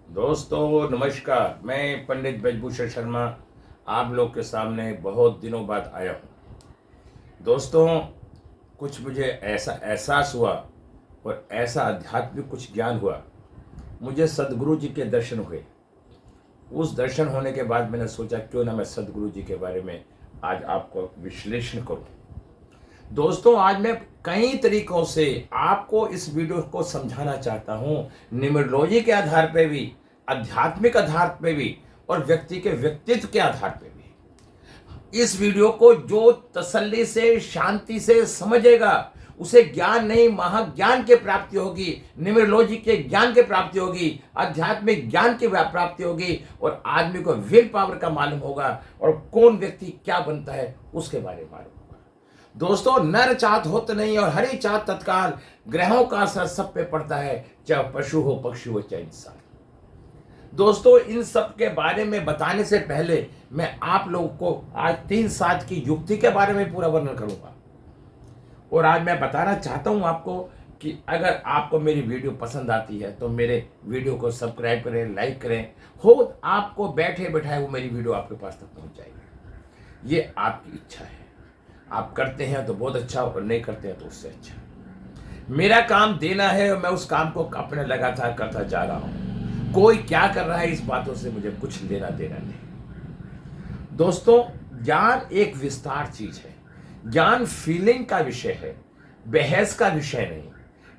दोस्तों नमस्कार। मैं पंडित ब्रजभूषण शर्मा आप लोग के सामने बहुत दिनों बाद आया हूँ। दोस्तों, कुछ मुझे ऐसा एहसास हुआ और ऐसा आध्यात्मिक कुछ ज्ञान हुआ। मुझे सदगुरु जी के दर्शन हुए। उस दर्शन होने के बाद मैंने सोचा क्यों ना मैं सदगुरु जी के बारे में आज आपको विश्लेषण करूं। दोस्तों, आज मैं कई तरीकों से आपको इस वीडियो को समझाना चाहता हूं, न्यूमरोलॉजी के आधार पे भी, आध्यात्मिक आधार पे भी और व्यक्ति के व्यक्तित्व के आधार पे भी। इस वीडियो को जो तसल्ली से, शांति से समझेगा उसे ज्ञान नहीं महाज्ञान की प्राप्ति होगी, न्यूमरोलॉजी के ज्ञान की प्राप्ति होगी, आध्यात्मिक ज्ञान की प्राप्ति होगी और आदमी को विल पावर का मालूम होगा और कौन व्यक्ति क्या बनता है उसके बारे में मालूम होगा। दोस्तों, नर चाहत होत नहीं और हरी चाहत तत्काल, ग्रहों का असर सब पे पड़ता है, चाहे पशु हो, पक्षी हो, चाहे इंसान। दोस्तों, इन सब के बारे में बताने से पहले मैं आप लोगों को आज 3-7 की युक्ति के बारे में पूरा वर्णन करूंगा। और आज मैं बताना चाहता हूं आपको कि अगर आपको मेरी वीडियो पसंद आती है तो मेरे वीडियो को सब्सक्राइब करें, लाइक करें। हो आपको बैठे बैठाए वो मेरी वीडियो आपके पास तक पहुंच जाएगी। ये आपकी इच्छा है। आप करते हैं तो बहुत अच्छा और नहीं करते हैं तो उससे अच्छा। मेरा काम देना है और मैं उस काम को अपने लगातार करता जा रहा हूं। कोई क्या कर रहा है इस बातों से मुझे कुछ लेना देना नहीं। दोस्तों, ज्ञान एक विस्तार चीज है। ज्ञान फीलिंग का विषय है, बहस का विषय नहीं।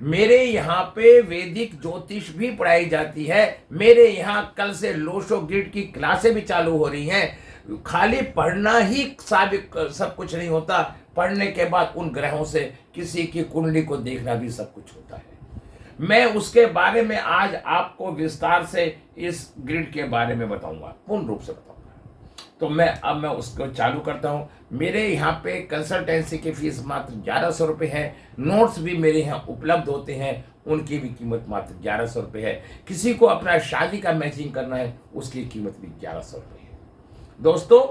मेरे यहाँ पे वैदिक ज्योतिष भी पढ़ाई जाती है। मेरे यहाँ कल से लोशो ग्रिड की क्लासें भी चालू हो रही हैं। खाली पढ़ना ही साबित सब कुछ नहीं होता, पढ़ने के बाद उन ग्रहों से किसी की कुंडली को देखना भी सब कुछ होता है। मैं उसके बारे में आज आपको विस्तार से इस ग्रिड के बारे में बताऊंगा, पूर्ण रूप से बताऊंगा। तो मैं उसको चालू करता हूं। मेरे यहाँ पे कंसल्टेंसी की फीस मात्र 1100 रुपये है। नोट्स भी मेरे यहाँ उपलब्ध होते हैं, उनकी भी कीमत मात्र 1100 रुपये है। किसी को अपना शादी का मैचिंग करना है उसकी कीमत भी 1100 रुपये है। दोस्तों,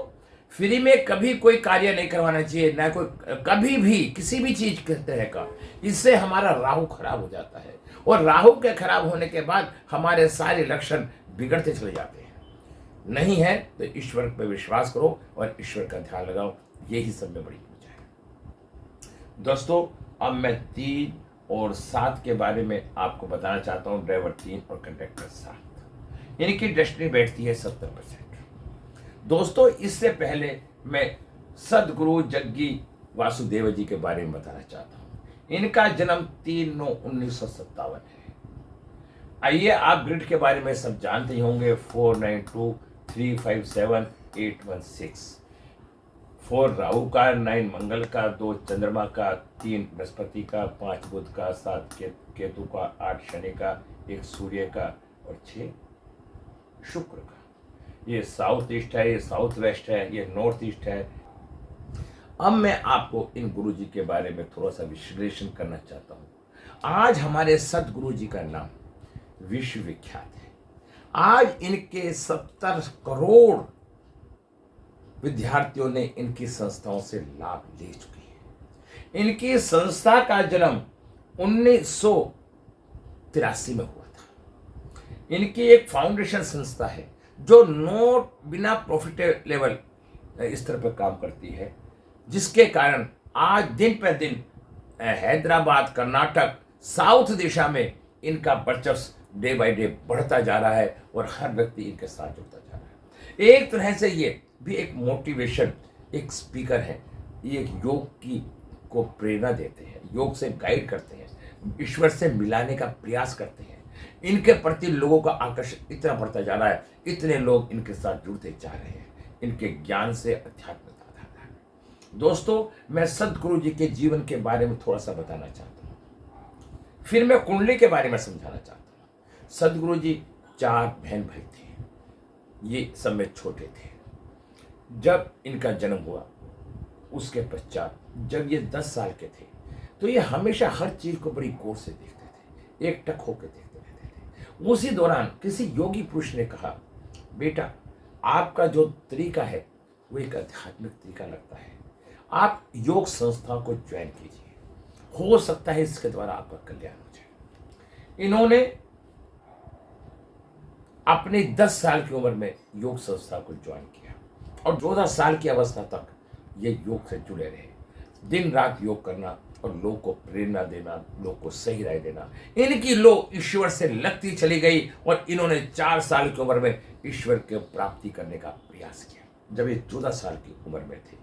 फ्री में कभी कोई कार्य नहीं करवाना चाहिए, ना कोई कभी भी किसी भी चीज के तरह का। इससे हमारा राहु खराब हो जाता है और राहु के खराब होने के बाद हमारे सारे लक्षण बिगड़ते चले जाते हैं। नहीं है तो ईश्वर पर विश्वास करो और ईश्वर का ध्यान लगाओ, यही सब में बड़ी पूजा है। दोस्तों, अब मैं 3 और 7 के बारे में आपको बताना चाहता हूं। ड्राइवर 3 और कंडक्टर 7, इनकी डेस्टिनी बैठती है 70%। दोस्तों, इससे पहले मैं सदगुरु जग्गी वासुदेव जी के बारे में बताना चाहता हूं। इनका जन्म 3/9/1957 है। आइए, आप ग्रिड के बारे में सब जानते ही होंगे। 492-357-816। 4 राहु का, 9 मंगल का, 2 चंद्रमा का, 3 बृहस्पति का, 5 बुध का, 7 केतु का, 8 शनि का, 1 सूर्य का और 6 शुक्र का। ये साउथ ईस्ट है, ये साउथ वेस्ट है, ये नॉर्थ ईस्ट है। अब मैं आपको इन गुरु जी के बारे में थोड़ा सा विश्लेषण करना चाहता हूं। आज हमारे सदगुरु जी का नाम विश्व विख्यात है। आज इनके 70 करोड़ विद्यार्थियों ने इनकी संस्थाओं से लाभ ले चुके हैं। इनकी संस्था का जन्म 1983 में हुआ था। इनकी एक फाउंडेशन संस्था है जो बिना प्रॉफिट लेवल स्तर पर काम करती है, जिसके कारण आज दिन पर दिन हैदराबाद, कर्नाटक, साउथ दिशा में इनका वर्चस्व डे बाय डे बढ़ता जा रहा है और हर व्यक्ति इनके साथ जुड़ता जा रहा है। एक तरह से ये भी एक मोटिवेशन, एक स्पीकर है। ये एक योग की को प्रेरणा देते हैं, योग से गाइड करते हैं, ईश्वर से मिलाने का प्रयास करते हैं। इनके प्रति लोगों का आकर्षण इतना बढ़ता जा रहा है, इतने लोग इनके साथ जुड़ते जा रहे हैं। इनके ज्ञान से अध्यात्मता आता है। दोस्तों, मैं सदगुरु जी के जीवन के बारे में थोड़ा सा बताना चाहता हूँ, फिर मैं कुंडली के बारे में समझाना चाहता हूँ। सदगुरु जी 4 बहन भाई थे। ये सब में छोटे थे जब इनका जन्म हुआ। उसके पश्चात जब ये 10 साल के थे तो ये हमेशा हर चीज को बड़ी गौर से देखते थे, एक टक होकर देखते रहते थे। उसी दौरान किसी योगी पुरुष ने कहा, बेटा, आपका जो तरीका है वो एक आध्यात्मिक तरीका लगता है, आप योग संस्था को ज्वाइन कीजिए, हो सकता है इसके द्वारा आपका कल्याण हो जाए। इन्होंने अपनी 10 साल की उम्र में योग संस्था को ज्वाइन किया और 14 साल की अवस्था तक ये योग से जुड़े रहे। दिन रात योग करना और लोग को प्रेरणा देना, लोग को सही राय देना, इनकी लो ईश्वर से लगती चली गई और इन्होंने 4 साल की उम्र में ईश्वर की प्राप्ति करने का प्रयास किया। जब ये 14 साल की उम्र में थे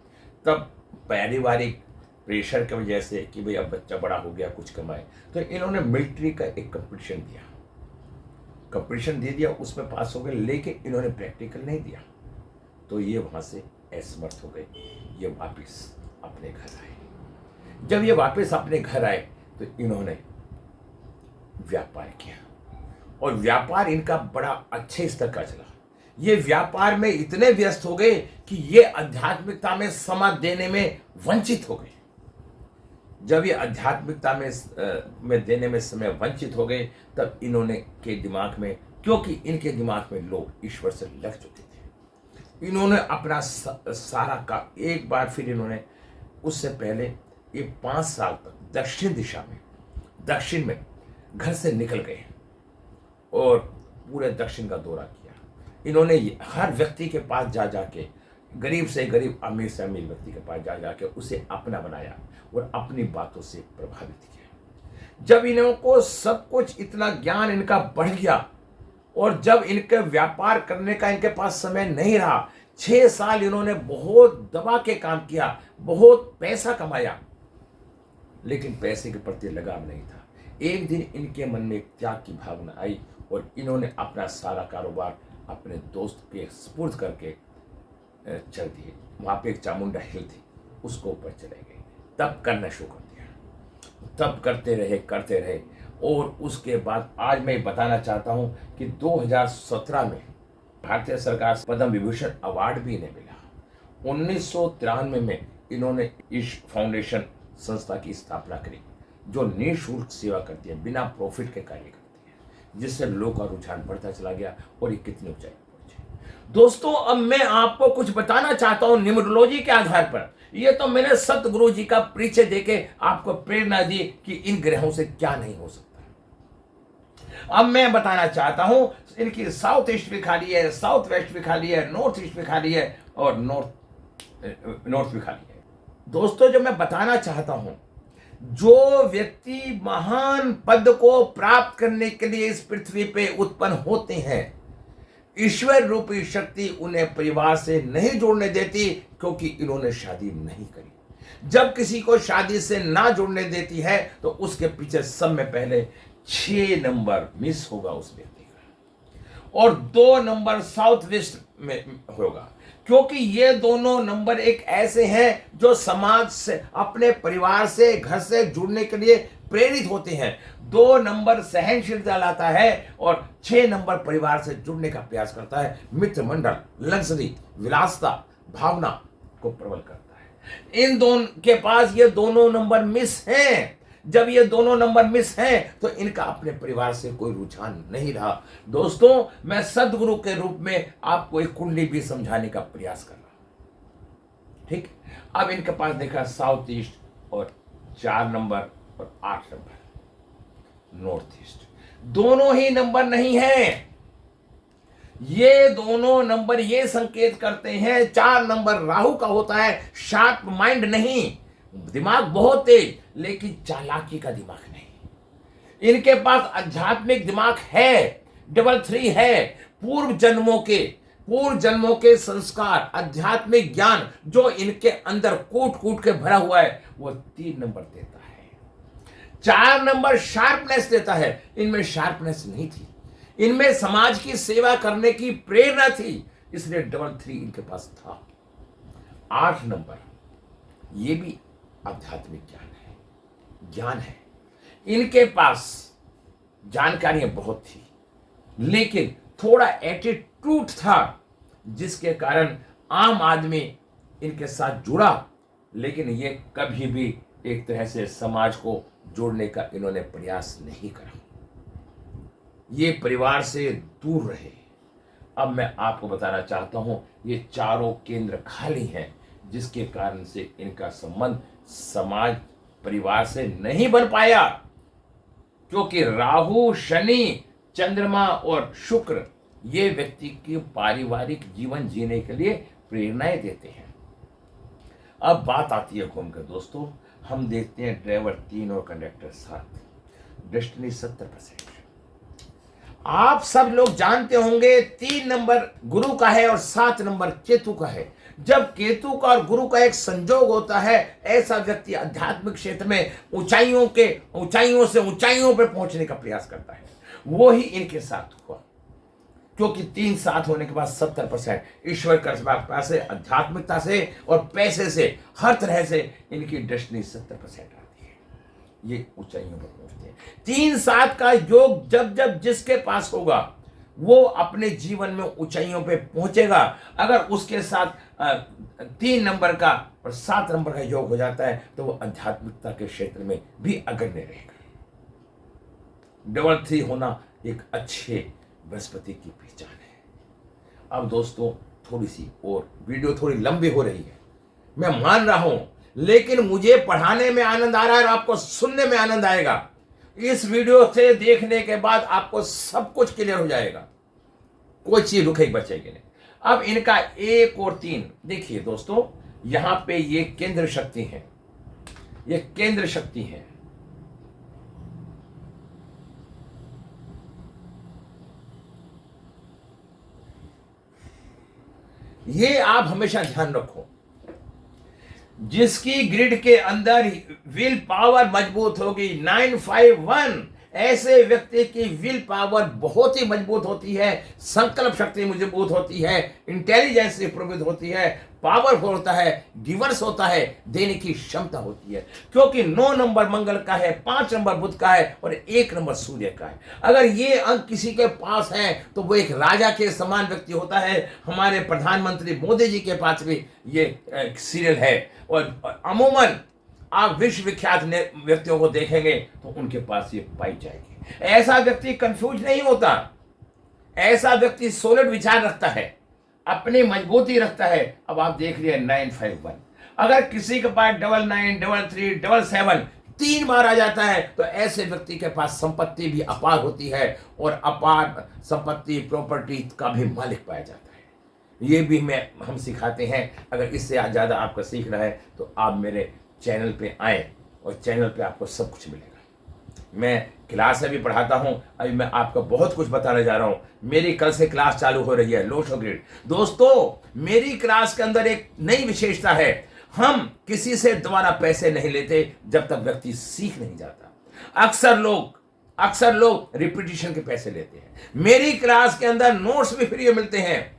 तब पारिवारिक प्रेशर की वजह से कि भाई अब बच्चा बड़ा हो गया, कुछ कमाए, तो इन्होंने मिलिट्री का एक कंपटीशन दे दिया, उसमें पास हो गए, लेकिन इन्होंने प्रैक्टिकल नहीं दिया, तो ये वहाँ से असमर्थ हो गए। ये वापस अपने घर आए। जब ये वापस अपने घर आए तो इन्होंने व्यापार किया और व्यापार इनका बड़ा अच्छे स्तर का चला। ये व्यापार में इतने व्यस्त हो गए कि ये आध्यात्मिकता में समय देने में वंचित हो गए। जब ये आध्यात्मिकता में देने में समय वंचित हो गए तब इन्होंने के दिमाग में, क्योंकि इनके दिमाग में लोग ईश्वर से लग चुके थे, इन्होंने अपना सारा का एक बार फिर इन्होंने, उससे पहले ये 5 साल तक दक्षिण में घर से निकल गए और पूरे दक्षिण का दौरा किया। इन्होंने हर व्यक्ति के पास जा जाके, गरीब से गरीब, अमीर से अमीर व्यक्ति के पास जा जाके उसे अपना बनाया और अपनी बातों से प्रभावित किया। जब इनको सब कुछ इतना ज्ञान इनका बढ़ गया और जब इनके व्यापार करने का इनके पास समय नहीं रहा, 6 साल इन्होंने बहुत दबा के काम किया, बहुत पैसा कमाया, लेकिन पैसे के प्रति लगाव नहीं था। एक दिन इनके मन में एक त्याग की भावना आई और इन्होंने अपना सारा कारोबार अपने दोस्त के स्पुर्द करके चल दिए। वहाँ पे एक चामुंडा हिल थी, उसको ऊपर चले गए, तब करना शुरू कर दिया। तब करते रहे और उसके बाद आज मैं बताना चाहता हूँ कि 2017 में भारतीय सरकार से पद्म विभूषण अवार्ड भी इन्हें मिला। 1993 में इन्होंने इस फाउंडेशन संस्था की स्थापना करी जो निःशुल्क सेवा करती है, बिना प्रॉफिट के कार्य करती है, जिससे लोगों का रुझान बढ़ता चला गया और ये कितनी ऊंचाई पहुंचे। दोस्तों, अब मैं आपको कुछ बताना चाहता हूं न्यूमरोलॉजी के आधार पर। ये तो मैंने सतगुरु जी का परिचय देके आपको प्रेरणा दी कि इन ग्रहों से क्या नहीं हो सकता। अब मैं बताना चाहता हूं, इनकी साउथ ईस्ट भी खाली है, साउथ वेस्ट भी खाली है, नॉर्थ ईस्ट भी खाली है और नॉर्थ भी खाली है। दोस्तों, जो मैं बताना चाहता हूं, जो व्यक्ति महान पद को प्राप्त करने के लिए इस पृथ्वी पे उत्पन्न होते हैं, ईश्वर रूपी शक्ति उन्हें परिवार से नहीं जोड़ने देती, क्योंकि इन्होंने शादी नहीं करी। जब किसी को शादी से ना जोड़ने देती है तो उसके पीछे सब में पहले 6 नंबर मिस होगा उस व्यक्ति का और 2 नंबर साउथ वेस्ट में होगा, क्योंकि ये दोनों नंबर एक ऐसे हैं जो समाज से, अपने परिवार से, घर से जुड़ने के लिए प्रेरित होते हैं। 2 नंबर सहनशीलता लाता है और 6 नंबर परिवार से जुड़ने का प्रयास करता है, मित्र मंडल, लग्जरी, विलासता, भावना को प्रबल करता है। इन दोनों के पास ये दोनों नंबर मिस हैं। जब ये दोनों नंबर मिस हैं तो इनका अपने परिवार से कोई रुझान नहीं रहा। दोस्तों, मैं सदगुरु के रूप में आपको एक कुंडली भी समझाने का प्रयास कर रहा हूं। ठीक, अब इनके पास देखा साउथ ईस्ट और 4 नंबर और 8 नंबर नॉर्थ ईस्ट, दोनों ही नंबर नहीं है। ये दोनों नंबर ये संकेत करते हैं, 4 नंबर राहु का होता है, शार्प माइंड नहीं, दिमाग बहुत तेज, लेकिन चालाकी का दिमाग नहीं। इनके पास आध्यात्मिक दिमाग है, 3 है, पूर्व जन्मों के संस्कार, आध्यात्मिक ज्ञान जो इनके अंदर कूट के भरा हुआ है, वो 3 नंबर देता है। 4 नंबर शार्पनेस देता है, इनमें शार्पनेस नहीं थी, इनमें समाज की सेवा करने की प्रेरणा थी, इसलिए 3 इनके पास था। 8 नंबर, ये भी आध्यात्मिक ज्ञान है। इनके पास जानकारियां बहुत थी, लेकिन थोड़ा एटीट्यूड था, जिसके कारण आम आदमी इनके साथ जुड़ा, लेकिन ये कभी भी एक तरह से समाज को जोड़ने का इन्होंने प्रयास नहीं करा। ये परिवार से दूर रहे। अब मैं आपको बताना चाहता हूं, ये चारों केंद्र खाली हैं, जिसके कारण से इनका संबंध समाज परिवार से नहीं बन पाया, क्योंकि राहु, शनि, चंद्रमा और शुक्र ये व्यक्ति की पारिवारिक जीवन जीने के लिए प्रेरणाएं देते हैं। अब बात आती है घूम कर दोस्तों, हम देखते हैं ड्राइवर 3 और कंडक्टर 7, डेस्टिनी 70%। आप सब लोग जानते होंगे 3 नंबर गुरु का है और 7 नंबर केतु का है। जब केतु का और गुरु का एक संयोग होता है, ऐसा व्यक्ति आध्यात्मिक क्षेत्र में ऊंचाइयों से ऊंचाइयों पर पहुंचने का प्रयास करता है। वो ही इनके साथ हुआ, क्योंकि 3 साथ होने के बाद 70% ईश्वर कृपा से, आध्यात्मिकता से और पैसे से, हर तरह से इनकी डेस्टिनी 70% आती है। ये ऊंचाइयों पर पहुंचते हैं। 3-7 का योग जब जब जिसके पास होगा वो अपने जीवन में ऊंचाइयों पे पहुंचेगा। अगर उसके साथ 3 नंबर का और 7 नंबर का योग हो जाता है तो वो आध्यात्मिकता के क्षेत्र में भी अग्रणी रहेगा। डबल 3 होना एक अच्छे बृहस्पति की पहचान है। अब दोस्तों थोड़ी सी और वीडियो थोड़ी लंबी हो रही है, मैं मान रहा हूं, लेकिन मुझे पढ़ाने में आनंद आ रहा है और आपको सुनने में आनंद आएगा। इस वीडियो से देखने के बाद आपको सब कुछ क्लियर हो जाएगा, कोई चीज रुके बचेगी नहीं। अब इनका 1 और 3 देखिए दोस्तों, यहां पे ये केंद्र शक्ति है, ये केंद्र शक्ति है। ये आप हमेशा ध्यान रखो, जिसकी ग्रिड के अंदर विल पावर मजबूत होगी 951, ऐसे व्यक्ति की विल पावर बहुत ही मजबूत होती है, संकल्प शक्ति मजबूत होती है, इंटेलिजेंस इंप्रूव होती है, पावरफुल होता है, गिवर्स होता है, देने की क्षमता होती है। क्योंकि 9 नंबर मंगल का है, 5 नंबर बुध का है और 1 नंबर सूर्य का है। अगर ये अंक किसी के पास है तो वो एक राजा के समान व्यक्ति होता है। हमारे प्रधानमंत्री मोदी जी के पास भी ये सीरियल है और अमूमन आप विश्वविख्यात व्यक्तियों को देखेंगे तो उनके पास ये पाई जाएगी। ऐसा व्यक्ति कंफ्यूज नहीं होता, ऐसा व्यक्ति सॉलिड विचार रखता है, अपनी मजबूती रखता है। अब आप देख रहे हैं 951, अगर किसी के पास 99, 33, 77 3 बार आ जाता है तो ऐसे व्यक्ति के पास संपत्ति भी अपार होती है और अपार संपत्ति प्रॉपर्टी का भी मालिक पाया जाता है। ये भी हम सिखाते हैं। अगर इससे ज़्यादा आपका सीखना है तो आप मेरे चैनल पे आए और चैनल पे आपको सब कुछ मिलेगा। मैं क्लास में भी पढ़ाता हूं, अभी मैं आपको बहुत कुछ बताने जा रहा हूं। मेरी कल से क्लास चालू हो रही है लोशो ग्रिड। दोस्तों मेरी क्लास के अंदर एक नई विशेषता है, हम किसी से दोबारा पैसे नहीं लेते जब तक व्यक्ति सीख नहीं जाता। अक्सर लोग रिपीटिशन के पैसे लेते हैं। मेरी क्लास के अंदर नोट्स भी फ्री मिलते हैं।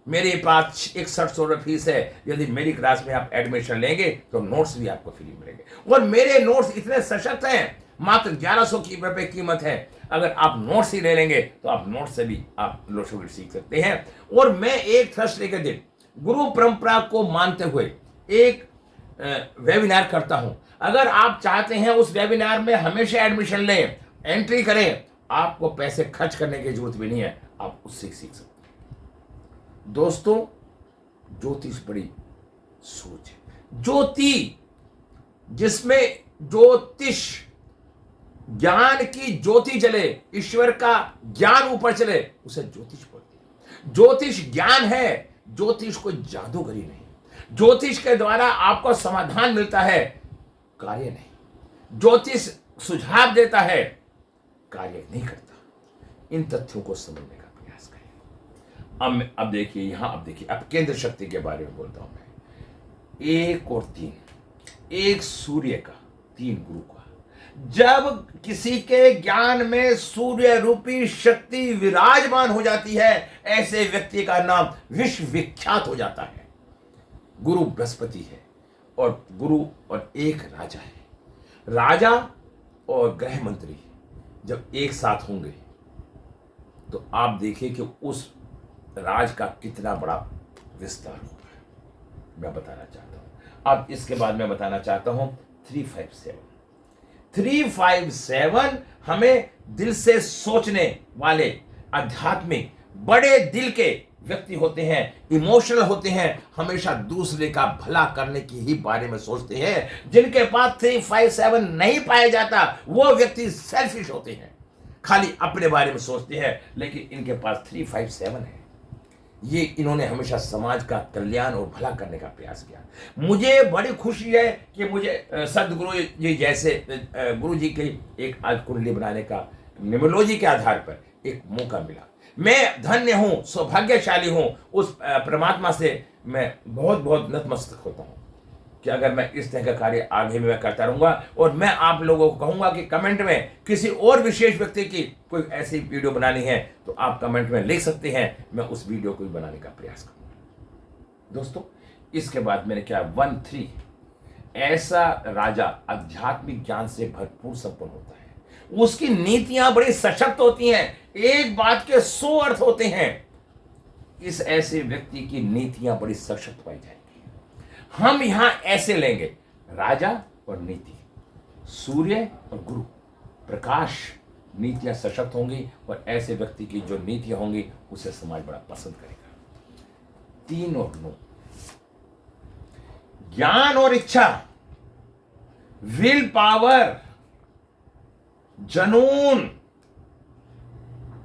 मेरे पास 6100 रुपये फीस है। यदि मेरी क्लास में आप एडमिशन लेंगे तो नोट्स भी आपको फ्री मिलेंगे और मेरे नोट्स इतने सशक्त हैं, मात्र 1100 रुपये कीमत है। अगर आप नोट्स ही ले लेंगे तो आप नोट्स से भी आप लोशो ग्रिड सीख सकते हैं। और मैं एक थर्सडे के दिन गुरु परंपरा को मानते हुए एक वेबिनार करता हूं। अगर आप चाहते हैं उस वेबिनार में हमेशा एडमिशन लें, एंट्री करें, आपको पैसे खर्च करने की जरूरत भी नहीं है, आप उससे सीख सकते हैं। दोस्तों ज्योतिष बड़ी सोच है। ज्योति, जिसमें ज्योतिष ज्ञान की ज्योति जले, ईश्वर का ज्ञान ऊपर चले, उसे ज्योतिष बोलते हैं। ज्योतिष ज्ञान है, ज्योतिष कोई जादूगरी नहीं। ज्योतिष के द्वारा आपको समाधान मिलता है, कार्य नहीं। ज्योतिष सुझाव देता है, कार्य नहीं करता। इन तथ्यों को समझने का प्रयास करें। अब देखिए यहां, अब केंद्र शक्ति के बारे में बोलता हूं मैं। 1 और 3, 1 सूर्य का, 3 गुरु का। जब किसी के ज्ञान में सूर्य रूपी शक्ति विराजमान हो जाती है, ऐसे व्यक्ति का नाम विश्व विख्यात हो जाता है। गुरु बृहस्पति है और गुरु और एक राजा है। राजा और गृह मंत्री जब एक साथ होंगे तो आप देखिए कि उस राज का कितना बड़ा विस्तार होगा। मैं बताना चाहता हूं। अब इसके बाद मैं बताना चाहता हूं 357। 357 हमें दिल से सोचने वाले, आध्यात्मिक, बड़े दिल के व्यक्ति होते हैं, इमोशनल होते हैं, हमेशा दूसरे का भला करने की ही बारे में सोचते हैं। जिनके पास 357 नहीं पाया जाता वो व्यक्ति सेल्फिश होते हैं। खाली अपने बारे में सोचते हैं, लेकिन इनके पास 357 है। ये इन्होंने हमेशा समाज का कल्याण और भला करने का प्रयास किया। मुझे बड़ी खुशी है कि मुझे सदगुरु जी जैसे गुरु जी की एक आज कुंडली बनाने का न्यूमरोलॉजी के आधार पर एक मौका मिला। मैं धन्य हूं, सौभाग्यशाली हूं। उस परमात्मा से मैं बहुत बहुत नतमस्तक होता हूं कि अगर मैं इस तरह का कार्य आगे भी मैं करता रहूंगा। और मैं आप लोगों को कहूंगा कि कमेंट में किसी और विशेष व्यक्ति की कोई ऐसी वीडियो बनानी है तो आप कमेंट में लिख सकते हैं, मैं उस वीडियो को भी बनाने का प्रयास करूंगा। दोस्तों, इसके बाद मैंने क्या 1-3 ऐसा राजा आध्यात्मिक ज्ञान से भरपूर संपन्न होता है। उसकी नीतियां बड़ी सशक्त होती हैं, एक बात के 100 अर्थ होते हैं। इस ऐसे व्यक्ति की नीतियां बड़ी सशक्त पाई जाएंगी। हम यहां ऐसे लेंगे राजा और नीति, सूर्य और गुरु, प्रकाश, नीतियां सशक्त होंगी और ऐसे व्यक्ति की जो नीतियां होंगी उसे समाज बड़ा पसंद करेगा। 3 और 9, ज्ञान और इच्छा, विल पावर, जनून,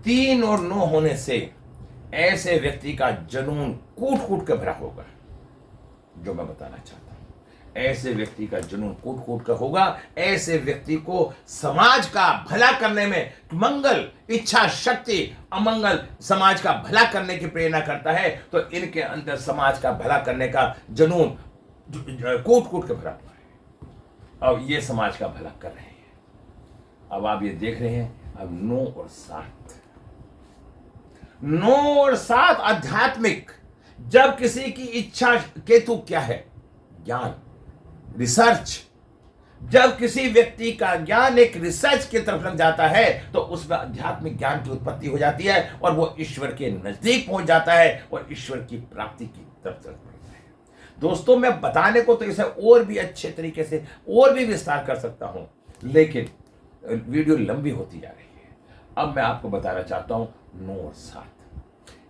3 और 9 होने से ऐसे व्यक्ति का जनून कूट कूट के भरा होगा। जो मैं बताना चाहता हूं, ऐसे व्यक्ति का जुनून कूट कूट का होगा। ऐसे व्यक्ति को समाज का भला करने में मंगल, इच्छा शक्ति, अमंगल, समाज का भला करने की प्रेरणा करता है। तो इनके अंदर समाज का भला करने का जुनून कूट कूट के भरा हुआ है और ये समाज का भला कर रहे हैं। अब आप ये देख रहे हैं, अब 9 और 7, 9 और 7 आध्यात्मिक। जब किसी की इच्छा, केतु क्या है? ज्ञान, रिसर्च। जब किसी व्यक्ति का ज्ञान एक रिसर्च की तरफ लग जाता है तो उसमें आध्यात्मिक ज्ञान की उत्पत्ति हो जाती है और वो ईश्वर के नजदीक पहुंच जाता है और ईश्वर की प्राप्ति की तरफ चल पड़ता है। दोस्तों, मैं बताने को तो इसे और भी अच्छे तरीके से और भी विस्तार कर सकता हूं, लेकिन वीडियो लंबी होती जा रही है। अब मैं आपको बताना चाहता हूं 9 और 7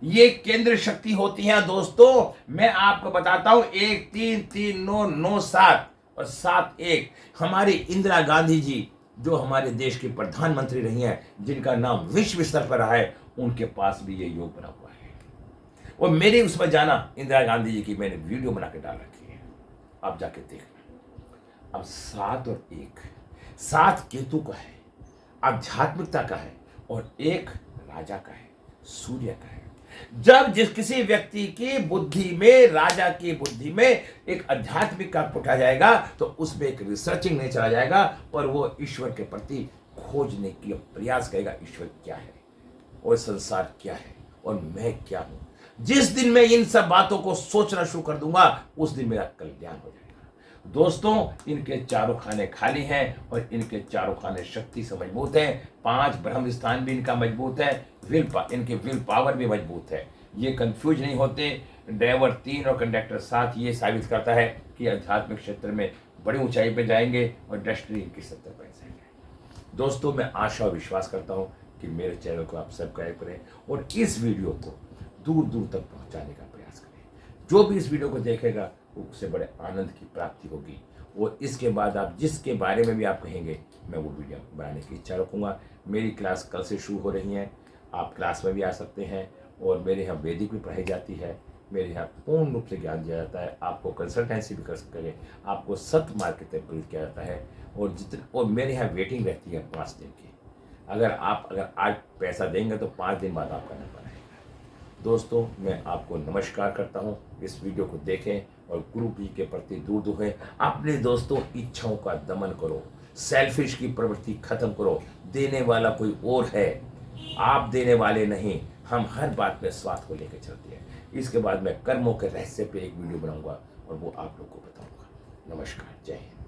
ये केंद्र शक्ति होती हैं। दोस्तों, मैं आपको बताता हूं 1 3 3 9 9 7 और 7 1। हमारी इंदिरा गांधी जी जो हमारे देश की प्रधानमंत्री रही हैं, जिनका नाम विश्व स्तर पर रहा है, उनके पास भी ये योग बना हुआ है। और मेरी उस पर जाना, इंदिरा गांधी जी की मैंने वीडियो बना के डाल रखी है, आप जाके देखना। अब 7 और 1, 7 केतु का है, आध्यात्मिकता का है और 1 राजा का है, सूर्य का है। जब जिस किसी व्यक्ति की बुद्धि में, राजा की बुद्धि में एक आध्यात्मिक का उठा जाएगा तो उसमें एक रिसर्चिंग नहीं चला जाएगा और वो ईश्वर के प्रति खोजने की प्रयास करेगा। ईश्वर क्या है और संसार क्या है और मैं क्या हूं। जिस दिन मैं इन सब बातों को सोचना शुरू कर दूंगा उस दिन मेरा कल्याण हो जाएगा। दोस्तों, इनके चारों खाने खाली हैं और इनके चारों खाने शक्ति से मजबूत हैं। 5 ब्रह्म स्थान भी इनका मजबूत है, इनके विल पावर भी मजबूत है। ये कंफ्यूज नहीं होते। ड्राइवर 3 और कंडक्टर 7 ये साबित करता है कि आध्यात्मिक क्षेत्र में बड़ी ऊंचाई पे जाएंगे और डेस्टिनी इनकी 70 पर जाएंगे। दोस्तों, मैं आशा और विश्वास करता हूँ कि मेरे चैनल को आप सब्सक्राइब करें और इस वीडियो को दूर दूर तक पहुँचाने का प्रयास करें। जो भी इस वीडियो को देखेगा उससे बड़े आनंद की प्राप्ति होगी और इसके बाद आप जिसके बारे में भी आप कहेंगे मैं वो वीडियो बनाने की इच्छा रखूँगा। मेरी क्लास कल से शुरू हो रही है, आप क्लास में भी आ सकते हैं और मेरे यहाँ वैदिक भी पढ़ाई जाती है। मेरे यहाँ पूर्ण रूप से ज्ञान दिया जाता है। आपको कंसल्टेंसी भी कर सकते हैं, आपको सत्य मार्ग के तहत प्रेरित किया जाता है और मेरे यहाँ वेटिंग रहती है 5 दिन की। अगर आज पैसा देंगे तो 5 दिन बाद आपका नंबर आएगा। दोस्तों, मैं आपको नमस्कार करता हूँ। इस वीडियो को देखें और गुरु जी के प्रति दूर दुहें। अपने दोस्तों इच्छाओं का दमन करो, सेल्फिश की प्रवृत्ति खत्म करो। देने वाला कोई और है, आप देने वाले नहीं। हम हर बात में स्वार्थ को लेकर चलते हैं। इसके बाद मैं कर्मों के रहस्य पे एक वीडियो बनाऊंगा और वो आप लोग को बताऊंगा। नमस्कार, जय हिंद।